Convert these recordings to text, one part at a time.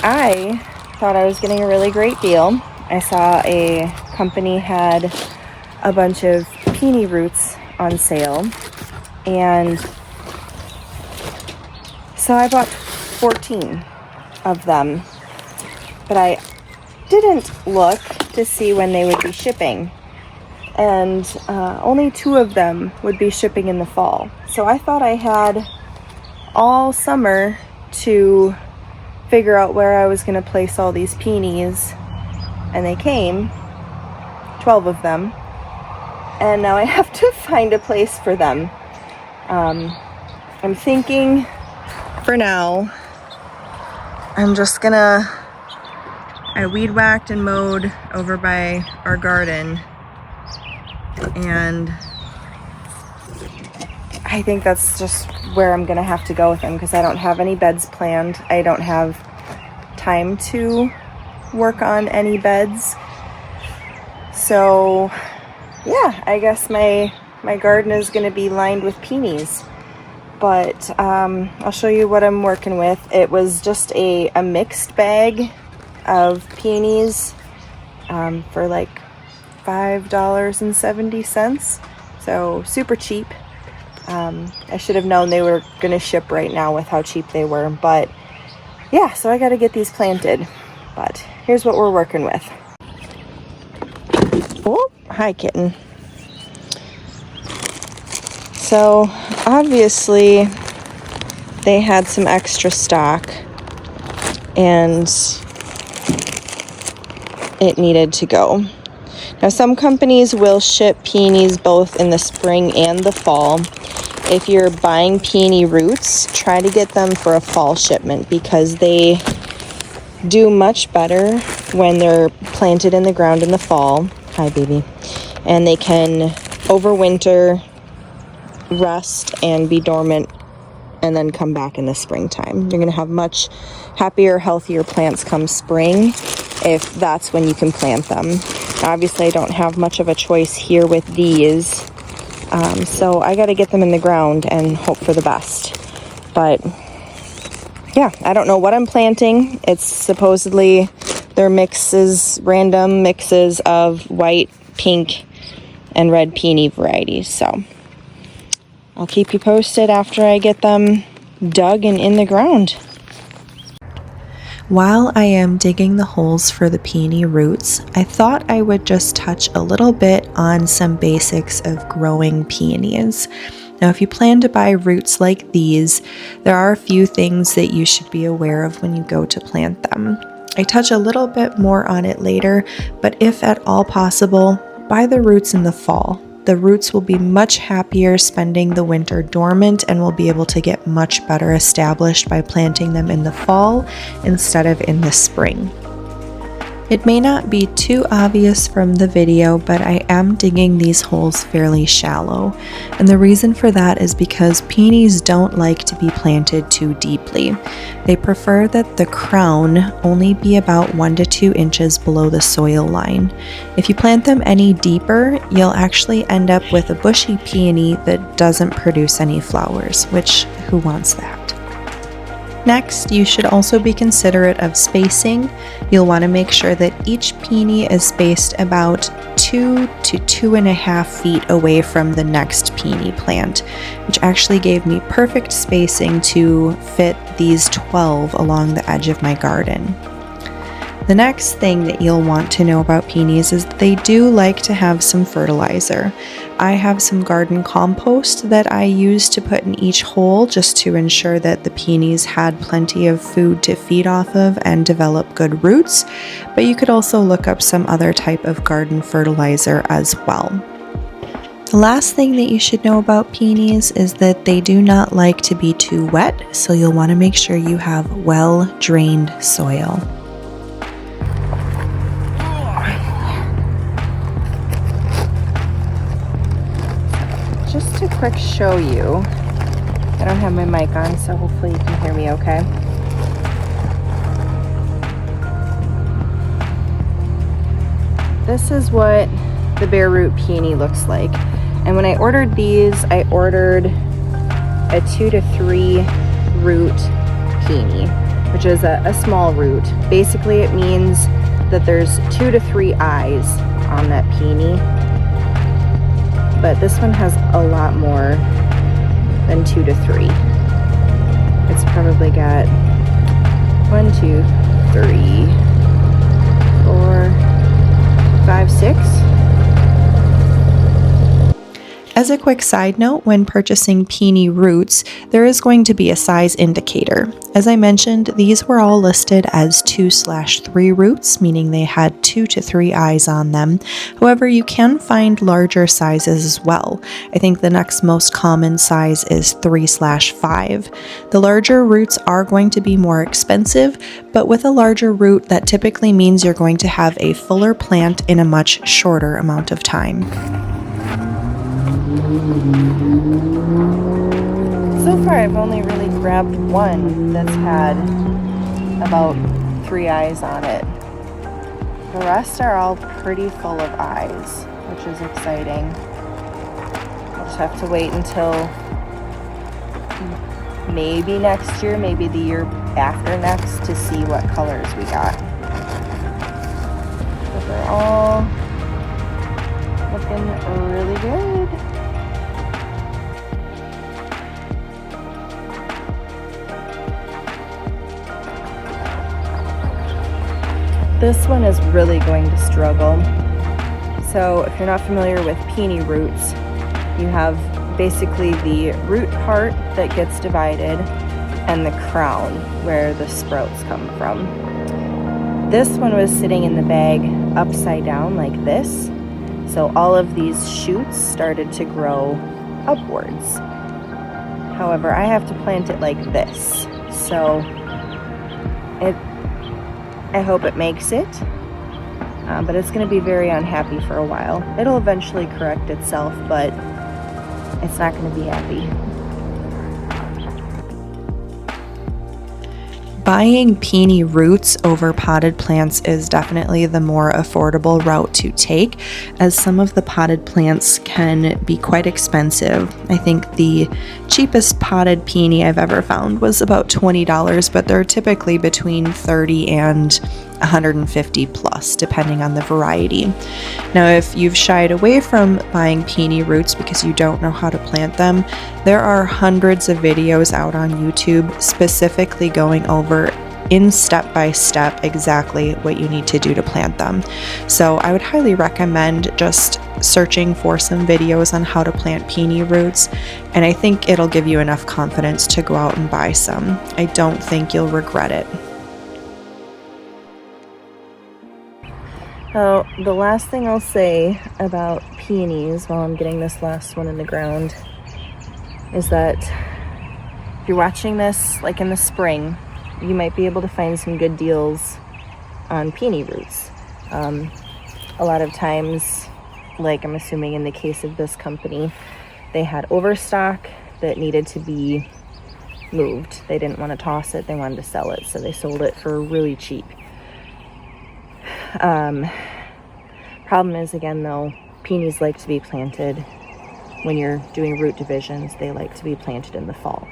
I thought I was getting a really great deal. I saw a company had a bunch of peony roots on sale, and so I bought 14 of them, but I didn't look to see when they would be shipping, and only 2 of them would be shipping in the fall. So I thought I had all summer to figure out where I was going to place all these peonies, and they came, 12 of them, and now I have to find a place for them. I'm thinking for now I'm just gonna, I weed whacked and mowed over by our garden, and I think that's just where I'm gonna have to go with them because I don't have any beds planned. I don't have time to work on any beds. So yeah, I guess my garden is gonna be lined with peonies. But I'll show you what I'm working with. It was just a mixed bag of peonies for like $5.70. So super cheap. I should have known they were gonna ship right now with how cheap they were, but yeah, so I gotta get these planted. But here's what we're working with. Oh, hi kitten. So obviously they had some extra stock and it needed to go. Now some companies will ship peonies both in the spring and the fall. If you're buying peony roots, try to get them for a fall shipment because they do much better when they're planted in the ground in the fall. Hi, baby. And they can overwinter, rest, and be dormant, and then come back in the springtime. You're going to have much happier, healthier plants come spring if that's when you can plant them. Obviously, I don't have much of a choice here with these. So I got to get them in the ground and hope for the best. But yeah, I don't know what I'm planting. It's supposedly they're mixes, random mixes of white, pink, and red peony varieties. So I'll keep you posted after I get them dug and in the ground. While I am digging the holes for the peony roots, I thought I would just touch a little bit on some basics of growing peonies. Now, if you plan to buy roots like these, there are a few things that you should be aware of when you go to plant them. I touch a little bit more on it later, but if at all possible, buy the roots in the fall. The roots will be much happier spending the winter dormant and will be able to get much better established by planting them in the fall instead of in the spring. It may not be too obvious from the video, but I am digging these holes fairly shallow. And the reason for that is because peonies don't like to be planted too deeply. They prefer that the crown only be about 1 to 2 inches below the soil line. If you plant them any deeper, you'll actually end up with a bushy peony that doesn't produce any flowers, which who wants that? Next, you should also be considerate of spacing. You'll want to make sure that each peony is spaced about 2 to 2.5 feet away from the next peony plant, which actually gave me perfect spacing to fit these 12 along the edge of my garden. The next thing that you'll want to know about peonies is that they do like to have some fertilizer. I have some garden compost that I use to put in each hole just to ensure that the peonies had plenty of food to feed off of and develop good roots, but you could also look up some other type of garden fertilizer as well. The last thing that you should know about peonies is that they do not like to be too wet, so you'll want to make sure you have well-drained soil. Just to quick show you, I don't have my mic on, so hopefully you can hear me okay. This is what the bare root peony looks like. And when I ordered these, I ordered a 2 to 3 root peony. which is a small root. Basically, it means that there's 2 to 3 eyes on that peony, but this one has a lot more than 2 to 3. It's probably got 1, 2, 3, 4, 5, 6. As a quick side note, when purchasing peony roots, there is going to be a size indicator. As I mentioned, these were all listed as 2/3 roots, meaning they had 2 to 3 eyes on them. However, you can find larger sizes as well. I think the next most common size is 3/5. The larger roots are going to be more expensive, but with a larger root, that typically means you're going to have a fuller plant in a much shorter amount of time. So far, I've only really grabbed one that's had about 3 eyes on it. The rest are all pretty full of eyes, which is exciting. I'll just have to wait until maybe next year, maybe the year after next, to see what colors we got. But they're all looking really good. This one is really going to struggle. So if you're not familiar with peony roots, you have basically the root part that gets divided and the crown where the sprouts come from. This one was sitting in the bag upside down like this. So all of these shoots started to grow upwards. However, I have to plant it like this. So I hope it makes it, but it's going to be very unhappy for a while. It'll eventually correct itself, but it's not going to be happy. Buying peony roots over potted plants is definitely the more affordable route to take, as some of the potted plants can be quite expensive. I think the cheapest potted peony I've ever found was about $20, but they're typically between $30 and $150 plus, depending on the variety. Now, if you've shied away from buying peony roots because you don't know how to plant them, there are hundreds of videos out on YouTube specifically going over in step-by-step exactly what you need to do to plant them. So I would highly recommend just searching for some videos on how to plant peony roots, and I think it'll give you enough confidence to go out and buy some. I don't think you'll regret it. Now, the last thing I'll say about peonies while I'm getting this last one in the ground is that if you're watching this like in the spring, you might be able to find some good deals on peony roots. A lot of times, like I'm assuming in the case of this company, they had overstock that needed to be moved. They didn't want to toss it, they wanted to sell it, so they sold it for really cheap. Problem is, again though, peonies like to be planted when you're doing root divisions. They like to be planted in the fall,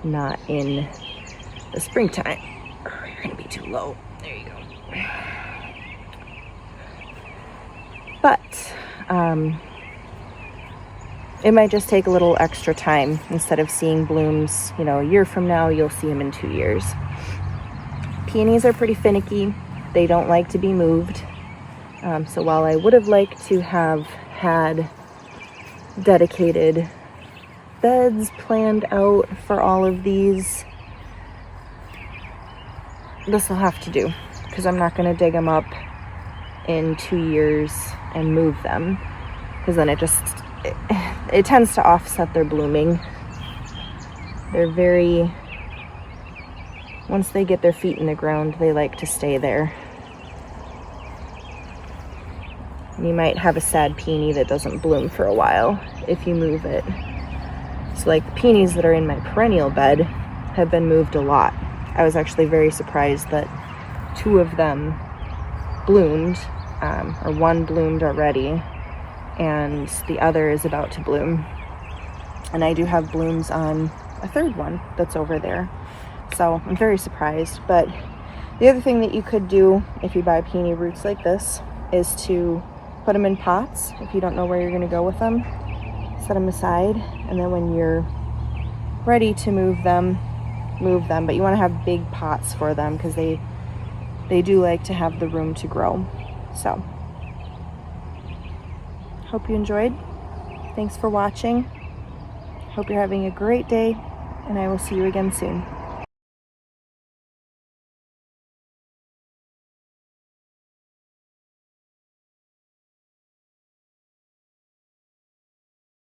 not in the springtime. Oh, you're gonna be too low. There you go. But it might just take a little extra time. Instead of seeing blooms, a year from now, you'll see them in 2 years. Peonies are pretty finicky. They don't like to be moved. So while I would have liked to have had dedicated beds planned out for all of these, this will have to do, because I'm not going to dig them up in 2 years and move them, because then it tends to offset their blooming. They're once they get their feet in the ground, they like to stay there. And you might have a sad peony that doesn't bloom for a while if you move it. So like the peonies that are in my perennial bed have been moved a lot. I was actually very surprised that 2 of them bloomed, or one bloomed already, and the other is about to bloom. And I do have blooms on a third one that's over there. So I'm very surprised. But the other thing that you could do if you buy peony roots like this is to put them in pots if you don't know where you're going to go with them. Set them aside, and then when you're ready to move them. But you want to have big pots for them because they do like to have the room to grow. So hope you enjoyed. Thanks for watching. Hope you're having a great day, and I will see you again soon.